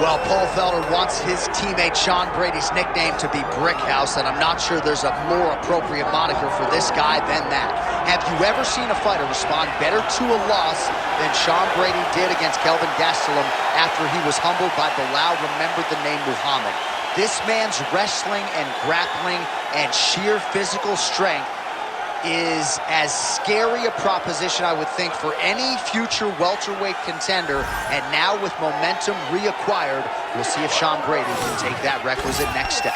Well, Paul Felder wants his teammate Sean Brady's nickname to be Brickhouse, and I'm not sure there's a more appropriate moniker for this guy than that. Have you ever seen a fighter respond better to a loss than Sean Brady did against Kelvin Gastelum after he was humbled by Bilal remembered the name Muhammad? This man's wrestling and grappling and sheer physical strength is as scary a proposition, I would think, for any future welterweight contender. And now with momentum reacquired, we'll see if Sean Brady can take that requisite next step.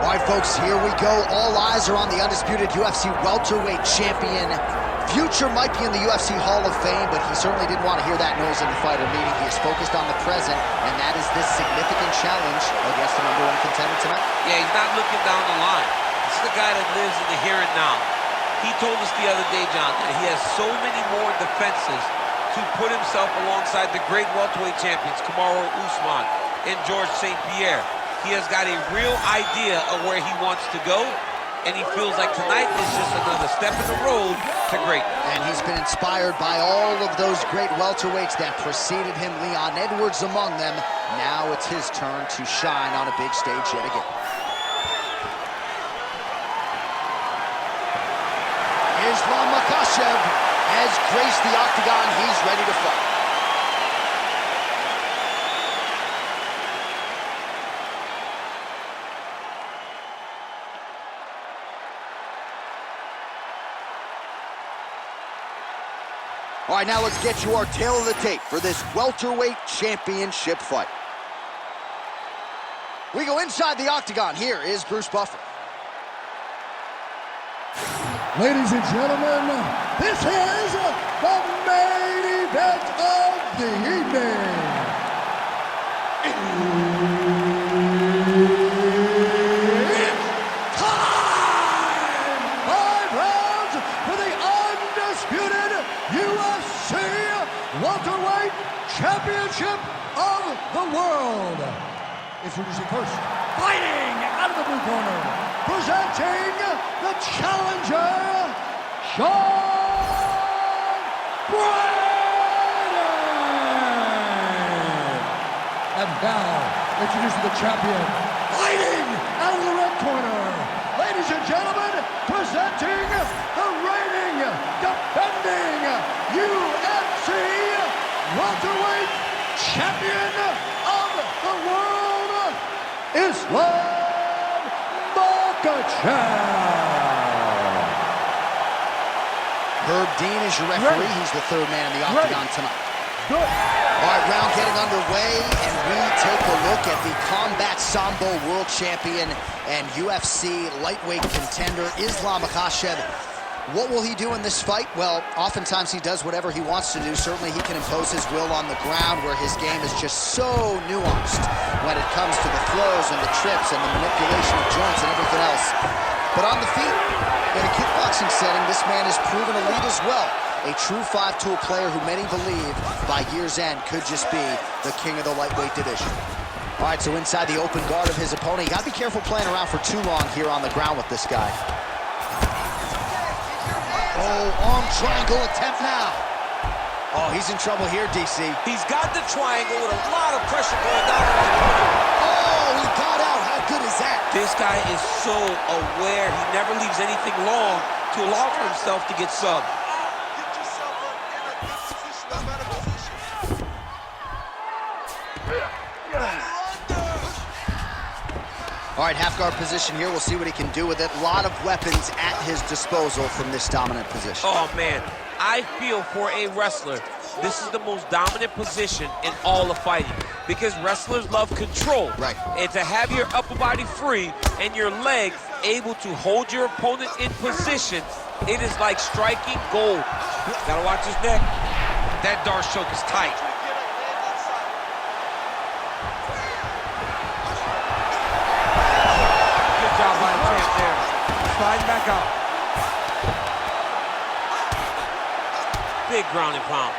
All right, folks, here we go. All eyes are on the undisputed UFC welterweight champion. Future might be in the UFC Hall of Fame, but he certainly didn't want to hear that noise in the fighter meeting. He is focused on the present, and that is this significant challenge against the #1 contender tonight. Yeah, he's not looking down the line. This is the guy that lives in the here and now. He told us the other day, John, that he has so many more defenses to put himself alongside the great welterweight champions, Kamaru Usman and George St. Pierre. He has got a real idea of where he wants to go, and he feels like tonight is just another step in the road to greatness. And he's been inspired by all of those great welterweights that preceded him, Leon Edwards among them. Now it's his turn to shine on a big stage yet again. Islam Makhachev has graced the octagon. He's ready to fight. All right, now let's get you our tail of the tape for this welterweight championship fight. We go inside the octagon. Here is Bruce Buffer. Ladies and gentlemen, this is the main event of the evening. It's time! 5 rounds for the undisputed UFC Welterweight Championship of the World. Introducing first, fighting out of the blue corner, presenting the challenger, Sean Brady. And now, introducing the champion, fighting out of the red corner, ladies and gentlemen, presenting the reigning, defending UFC welterweight champion of the world, Islam Makhachev. Herb Dean is your referee. He's the third man in the octagon tonight. Good. All right, round getting underway, and we take a look at the Combat Sambo world champion and UFC lightweight contender, Islam Makhachev. What will he do in this fight? Well, oftentimes he does whatever he wants to do. Certainly he can impose his will on the ground, where his game is just so nuanced when it comes to the throws and the trips and the manipulation of joints and everything else. But on the feet, in a kickboxing setting, this man has proven elite as well. A true 5-tool player who many believe by year's end could just be the king of the lightweight division. All right, so inside the open guard of his opponent, you gotta be careful playing around for too long here on the ground with this guy. Oh, arm triangle attempt now. Oh, he's in trouble here, DC. He's got the triangle with a lot of pressure going down on him. Oh, he got out. How good is that? This guy is so aware. He never leaves anything long to allow for himself to get subbed. Get yourself in a good position, a better position. All right, half guard position here. We'll see what he can do with it. A lot of weapons at his disposal from this dominant position. Oh, man. I feel for a wrestler, this is the most dominant position in all of fighting. because wrestlers love control. Right. And to have your upper body free and your legs able to hold your opponent in position, it is like striking gold. Gotta watch his neck. That Darce choke is tight. Good job by the champ there. Sliding back out. Big ground and pound.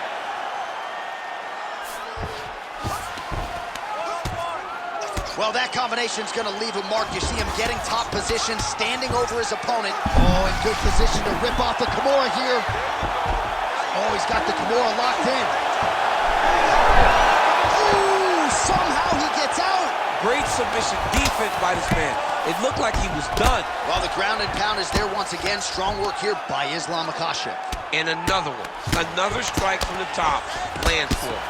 Well, that combination's going to leave a mark. You see him getting top position, standing over his opponent. Oh, in good position to rip off the Kimura here. Oh, he's got the Kimura locked in. Ooh, somehow he gets out. Great submission defense by this man. It looked like he was done. Well, the ground and pound is there once again. Strong work here by Islam Makhachev. And another one. Another strike from the top. Lands for him.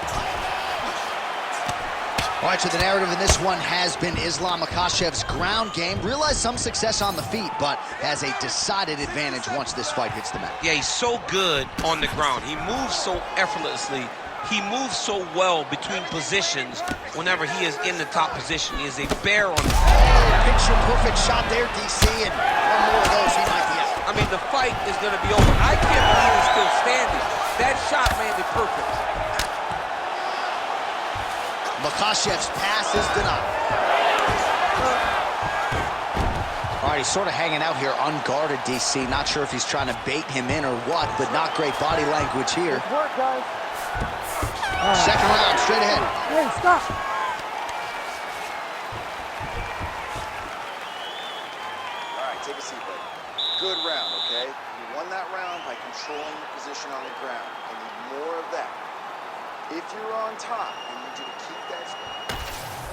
All right, so the narrative in this one has been Islam Makhachev's ground game. Realized some success on the feet, but has a decided advantage once this fight hits the mat. Yeah, he's so good on the ground. He moves so effortlessly. He moves so well between positions whenever he is in the top position. He is a bear on the Picture perfect shot there, DC, and one more of those, he might be out. I mean, the fight is going to be over. I can't believe he's still standing. That shot landed perfect. Makhachev's pass is denied. All right, he's sort of hanging out here unguarded, DC. Not sure if he's trying to bait him in or what, but not great body language here. Good work, guys. Second round, straight ahead. Hey, stop. All right, take a seat, buddy. Good round, okay? You won that round by controlling your position on the ground. I need more of that. If you're on top, I need you to keep that.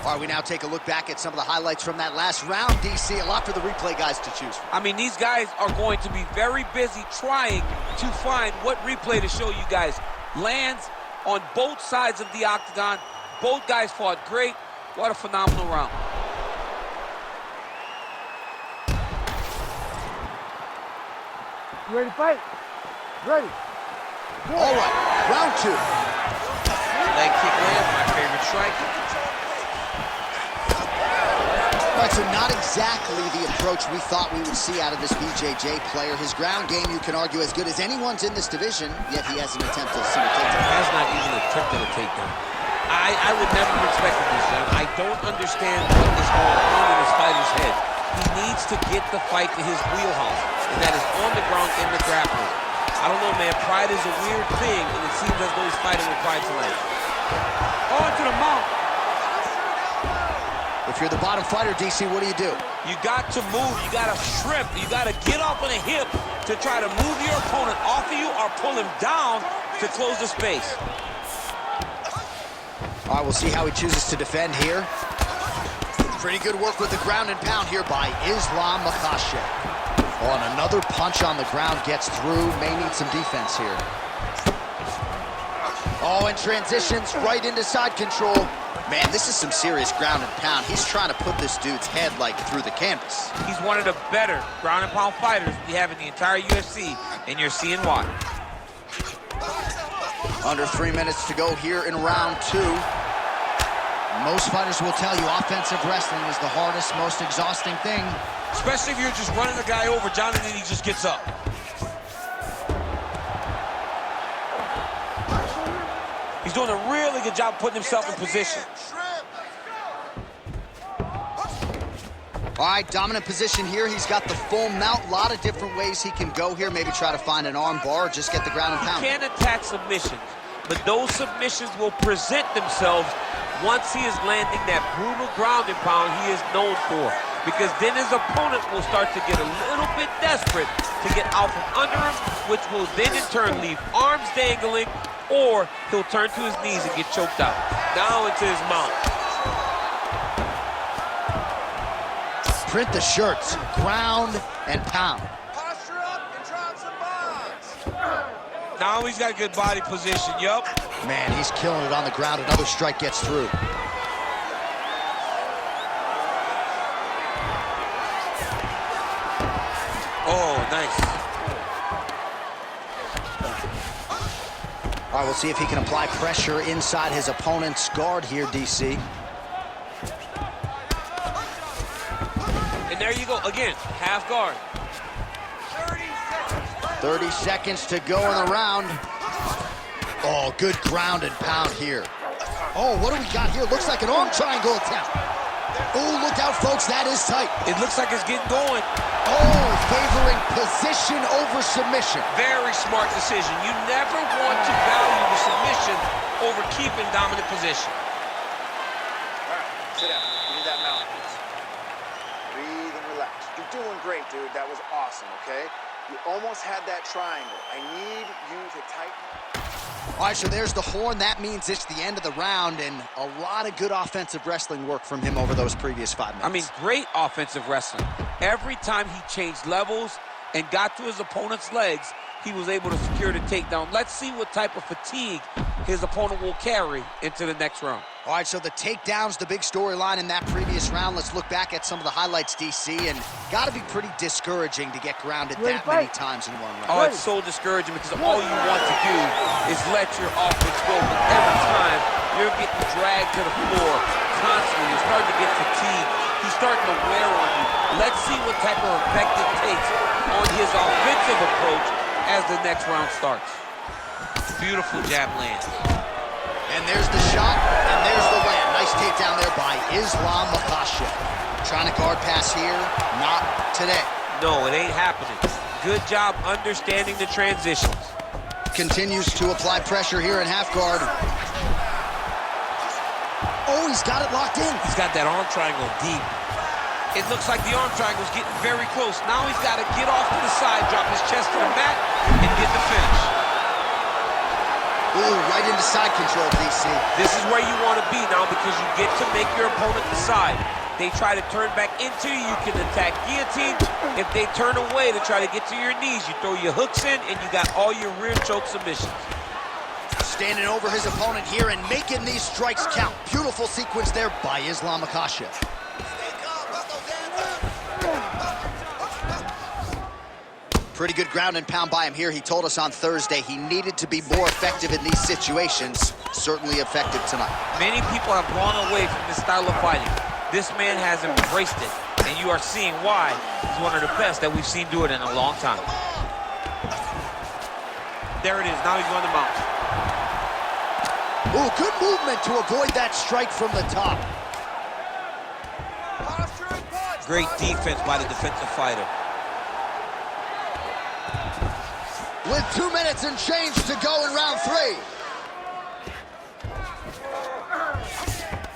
All right, we now take a look back at some of the highlights from that last round, DC. A lot for the replay guys to choose from. I mean, these guys are going to be very busy trying to find what replay to show you guys. Lands on both sides of the octagon. Both guys fought great. What a phenomenal round. You ready to fight? Ready. Good. All right, round two. Leg kick lands, my favorite strike. All right, so not exactly the approach we thought we would see out of this BJJ player. His ground game, you can argue, as good as anyone's in this division, yet he hasn't attempted a single takedown. Has not even attempted a takedown. I would never have expected this, John. I don't understand what is going on in this fighter's head. He needs to get the fight to his wheelhouse, and that is on the ground in the grappling. I don't know, man. Pride is a weird thing, and it seems as though he's fighting with pride tonight. On to the mount. If you're the bottom fighter, DC, what do? You got to move. You got to shrimp. You got to get off on a hip to try to move your opponent off of you or pull him down to close the space. All right, we'll see how he chooses to defend here. Pretty good work with the ground and pound here by Islam Makhachev. Oh, and another punch on the ground gets through. May need some defense here. Oh, and transitions right into side control. Man, this is some serious ground and pound. He's trying to put this dude's head, like, through the canvas. He's one of the better ground and pound fighters we have in the entire UFC, and you're seeing why. Under 3 minutes to go here in round two. Most fighters will tell you offensive wrestling is the hardest, most exhausting thing. Especially if you're just running the guy over, John, and then he just gets up. He's doing a really good job putting himself in position. All right, dominant position here. He's got the full mount. A lot of different ways he can go here. Maybe try to find an arm bar or just get the ground and pound. He can attack submissions, but those submissions will present themselves once he is landing that brutal ground and pound he is known for. Because then his opponent will start to get a little bit desperate to get out from under him, which will then in turn leave arms dangling, or he'll turn to his knees and get choked out. Now into his mount. Print the shirts, ground and pound. Posture up and drop some bombs. Now he's got good body position, yup. Man, he's killing it on the ground. Another strike gets through. Oh, nice. All right, we'll see if he can apply pressure inside his opponent's guard here, DC. And there you go, again, half guard. 30 seconds to go in the round. Oh, good ground and pound here. Oh, what do we got here? Looks like an arm triangle attempt. Oh, look out, folks, that is tight. It looks like it's getting going. Oh, favoring position over submission. Very smart decision. You never want to value the submission over keeping dominant position. All right, sit down. Give me that mount, please. Breathe and relax. You're doing great, dude. That was awesome, okay? You almost had that triangle. I need you to tighten. All right, so there's the horn. That means it's the end of the round, and a lot of good offensive wrestling work from him over those previous 5 minutes. I mean, great offensive wrestling. Every time he changed levels and got to his opponent's legs, he was able to secure the takedown. Let's see what type of fatigue his opponent will carry into the next round. All right, so the takedown's the big storyline in that previous round. Let's look back at some of the highlights, DC, and got to be pretty discouraging to get grounded that many times in one round. Oh, it's so discouraging because all you want to do is let your offense go, but every time you're getting dragged to the floor constantly, you're starting to get fatigued. He's starting to wear on you. Let's see what type of effect it takes on his offensive approach as the next round starts. Beautiful jab lands. And there's the shot, and there's the land. Nice takedown there by Islam Makhachev. Trying to guard pass here, not today. No, it ain't happening. Good job understanding the transitions. Continues to apply pressure here in half guard. Oh, he's got it locked in. He's got that arm triangle deep. It looks like the arm triangle's getting very close. Now he's got to get off to the side, drop his chest to the mat, and get the finish. Ooh, right into side control, DC. This is where you want to be now because you get to make your opponent decide. They try to turn back into you, you can attack guillotine. If they turn away to try to get to your knees, you throw your hooks in and you got all your rear choke submissions. Standing over his opponent here and making these strikes count. Beautiful sequence there by Islam Makhachev. Pretty good ground and pound by him here. He told us on Thursday he needed to be more effective in these situations. Certainly effective tonight. Many people have gone away from this style of fighting. This man has embraced it, and you are seeing why he's one of the best that we've seen do it in a long time. There it is. Now he's going to mount. Ooh, good movement to avoid that strike from the top. Great defense by the defensive fighter. With 2 minutes and change to go in round 3.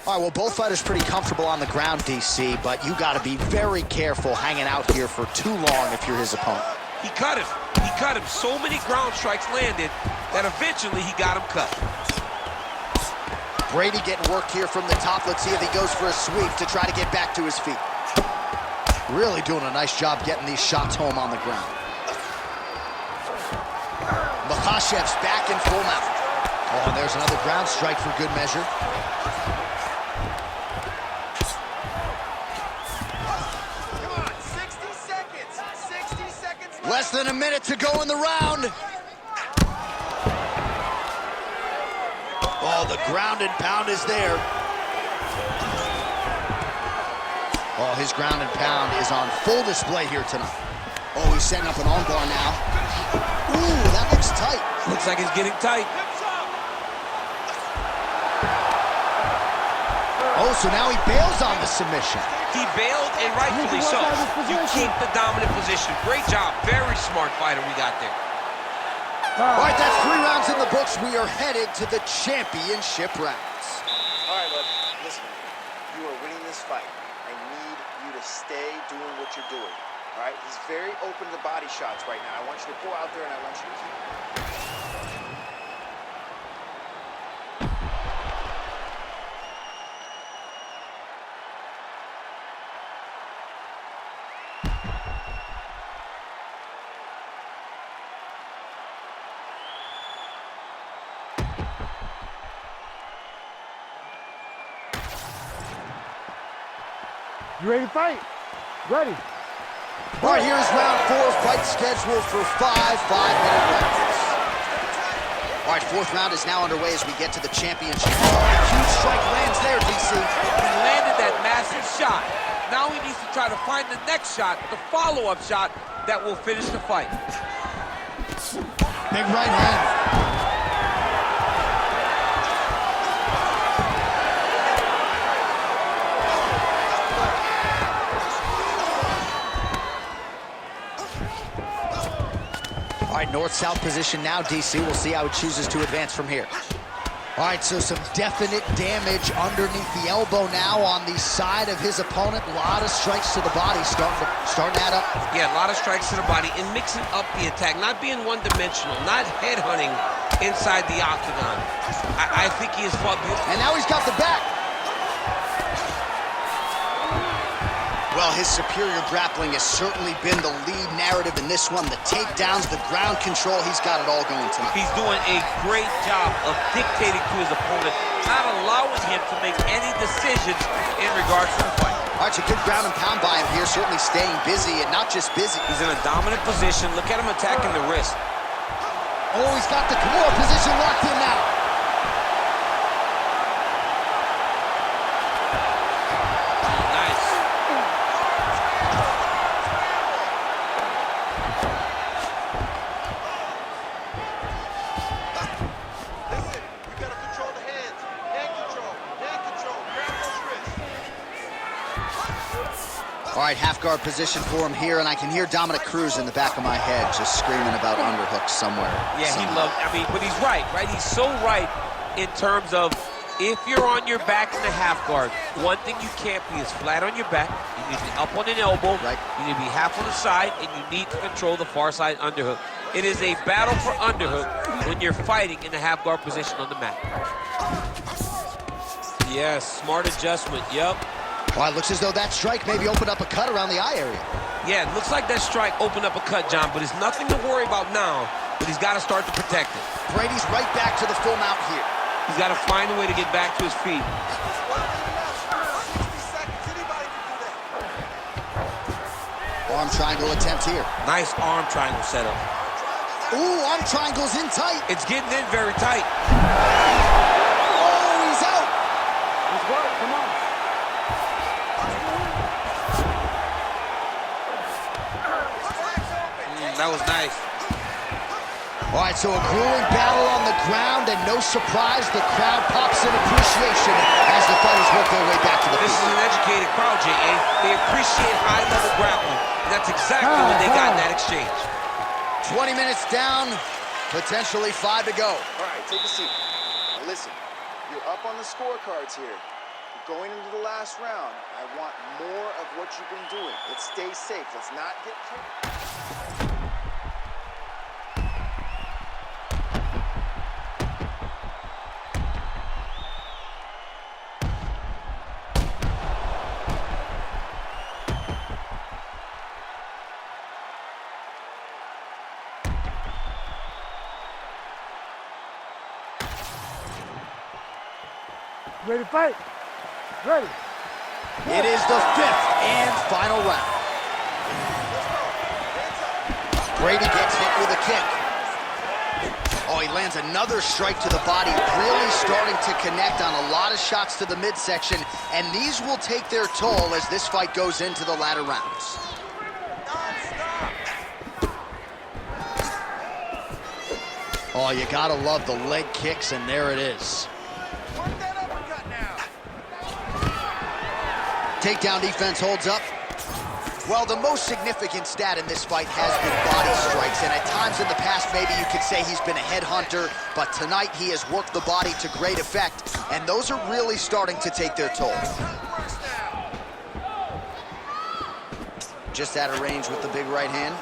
All right, well, both fighters pretty comfortable on the ground, DC, but you got to be very careful hanging out here for too long if you're his opponent. He cut him. He cut him. So many ground strikes landed that eventually he got him cut. Brady getting worked here from the top. Let's see if he goes for a sweep to try to get back to his feet. Really doing a nice job getting these shots home on the ground. Makhachev's back in full mount. Oh, and there's another ground strike for good measure. Come on, 60 seconds. 60 seconds left. Less than a minute to go in the round. Oh, the ground and pound is there. Oh, his ground and pound is on full display here tonight. Oh, he's setting up an armbar now. Ooh, that looks tight. Looks like it's getting tight. Oh, so now he bails on the submission. He bailed, and rightfully so. You keep the dominant position. Great job. Very smart fighter we got there. All right, that's 3 rounds in the books. We are headed to the championship rounds. All right, look, listen. You are winning this fight. I need you to stay doing what you're doing. All right? He's very open to body shots right now. I want you to go out there and I want you to keep You ready to fight? Ready. All right, here's round 4. Fight scheduled for 5 5-minute rounds. All right, fourth round is now underway as we get to the championship. Huge strike lands there, DC. He landed that massive shot. Now he needs to try to find the next shot, the follow-up shot that will finish the fight. Big right hand. All right, north-south position now, DC. We'll see how he chooses to advance from here. All right, so some definite damage underneath the elbow now on the side of his opponent. A lot of strikes to the body starting to add up. Yeah, a lot of strikes to the body and mixing up the attack, not being one-dimensional, not headhunting inside the octagon. I think he has fought beautiful. And now he's got the back. Well, his superior grappling has certainly been the lead narrative in this one. The takedowns, the ground control, he's got it all going tonight. He's doing a great job of dictating to his opponent, not allowing him to make any decisions in regards to the fight. All right, it's a good ground and pound by him here, certainly staying busy, and not just busy. He's in a dominant position. Look at him attacking the wrist. Oh, he's got the Kimura position locked in now. All right, half guard position for him here, and I can hear Dominic Cruz in the back of my head just screaming about underhooks somewhere. Yeah, he loves, but he's right? He's so right in terms of if you're on your back in the half guard, one thing you can't be is flat on your back. You need to be up on an elbow. Right. You need to be half on the side, and you need to control the far side underhook. It is a battle for underhook when you're fighting in the half guard position on the mat. Yes, smart adjustment, yep. Well, it looks as though that strike maybe opened up a cut around the eye area. Yeah, it looks like that strike opened up a cut, John, but it's nothing to worry about now, but he's got to start to protect it. Brady's right back to the full mount here. He's got to find a way to get back to his feet. Arm triangle attempt here. Nice arm triangle setup. Ooh, arm triangle's in tight. It's getting in very tight. Oh, he's out. Let's go. Come on. That was nice. All right, so a grueling battle on the ground, and no surprise, the crowd pops in appreciation as the fighters work their way back to the This is an educated crowd, J.A. They appreciate high-level grappling, and that's exactly what they got in that exchange. 20 minutes down, potentially 5 to go. All right, take a seat. Now listen, you're up on the scorecards here. You're going into the last round. I want more of what you've been doing. Let's stay safe. Let's not get hurt. Ready to fight? Ready. It is the 5th and final round. Brady gets hit with a kick. Oh, he lands another strike to the body, really starting to connect on a lot of shots to the midsection, and these will take their toll as this fight goes into the latter rounds. Oh, you gotta love the leg kicks, and there it is. Takedown defense holds up. Well, the most significant stat in this fight has been body strikes, and at times in the past, maybe you could say he's been a headhunter, but tonight he has worked the body to great effect, and those are really starting to take their toll. Just out of range with the big right hand.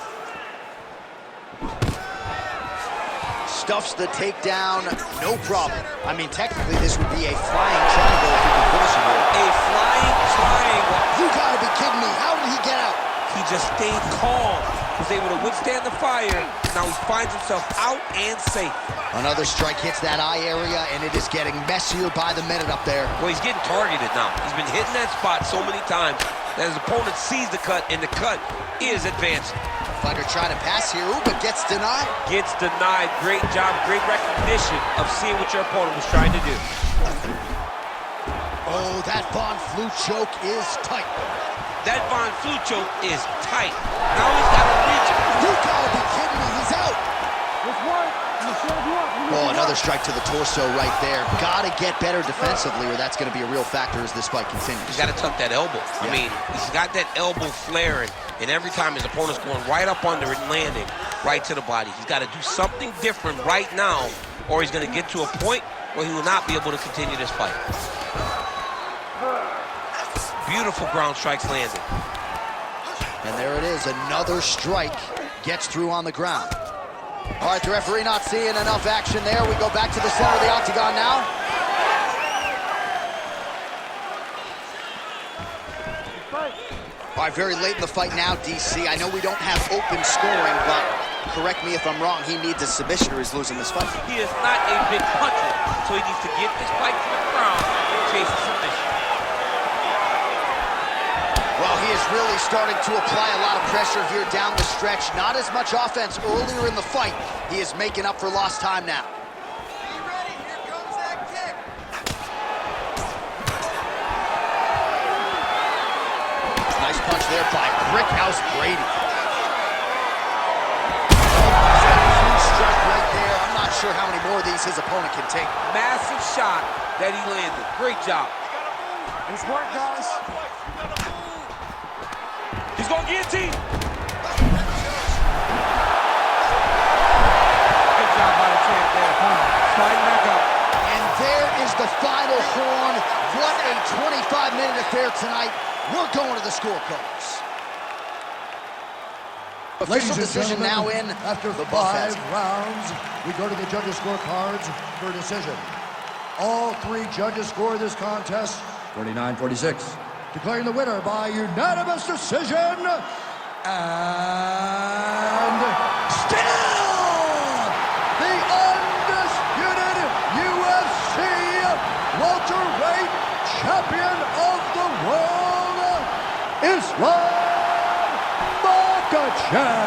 Stuffs the takedown, no problem. I mean, technically, this would be a flying triangle if he could finish it here. A flying triangle. You gotta be kidding me. How did he get out? He just stayed calm, was able to withstand the fire. Now he finds himself out and safe. Another strike hits that eye area, and it is getting messier by the minute up there. Well, he's getting targeted now. He's been hitting that spot so many times that his opponent sees the cut, and the cut is advancing. Fighter trying to pass here, ooh, but gets denied. Gets denied. Great job, great recognition of seeing what your opponent was trying to do. Oh, that Von Flue choke is tight. That Von Flue choke is tight. Now he's got to reach it. You gotta be kidding me, he's out. It's one. Oh, another strike to the torso right there. Gotta get better defensively or that's gonna be a real factor as this fight continues. He's got to tuck that elbow. Yeah. I mean, he's got that elbow flaring, and every time his opponent's going right up under it and landing right to the body. He's got to do something different right now, or he's going to get to a point where he will not be able to continue this fight. Beautiful ground strikes landed. And there it is, another strike gets through on the ground. All right, the referee not seeing enough action there. We go back to the center of the octagon now. All right, very late in the fight now, DC. I know we don't have open scoring, but correct me if I'm wrong, he needs a submission or he's losing this fight. He is not a big puncher, so he needs to get this fight to the ground and chase a submission. Well, he is really starting to apply a lot of pressure here down the stretch. Not as much offense earlier in the fight. He is making up for lost time now. Be ready, here comes that kick. Nice punch there by Brickhouse Brady. Strike right there. I'm not sure how many more of these his opponent can take. Massive shot that he landed. Great job. It's work, guys. He's going to guillotine. Good job by the champ there. Sliding back up. And there is the final horn. What a 25-minute affair tonight. We're going to the scorecards. Ladies Official and decision now gentlemen, in. after the 5 Buffets. rounds, we go to the judges' scorecards for a decision. All 3 judges score this contest 49-46. Declaring the winner by unanimous decision, and still the undisputed UFC welterweight champion of the world, Islam Makhachev.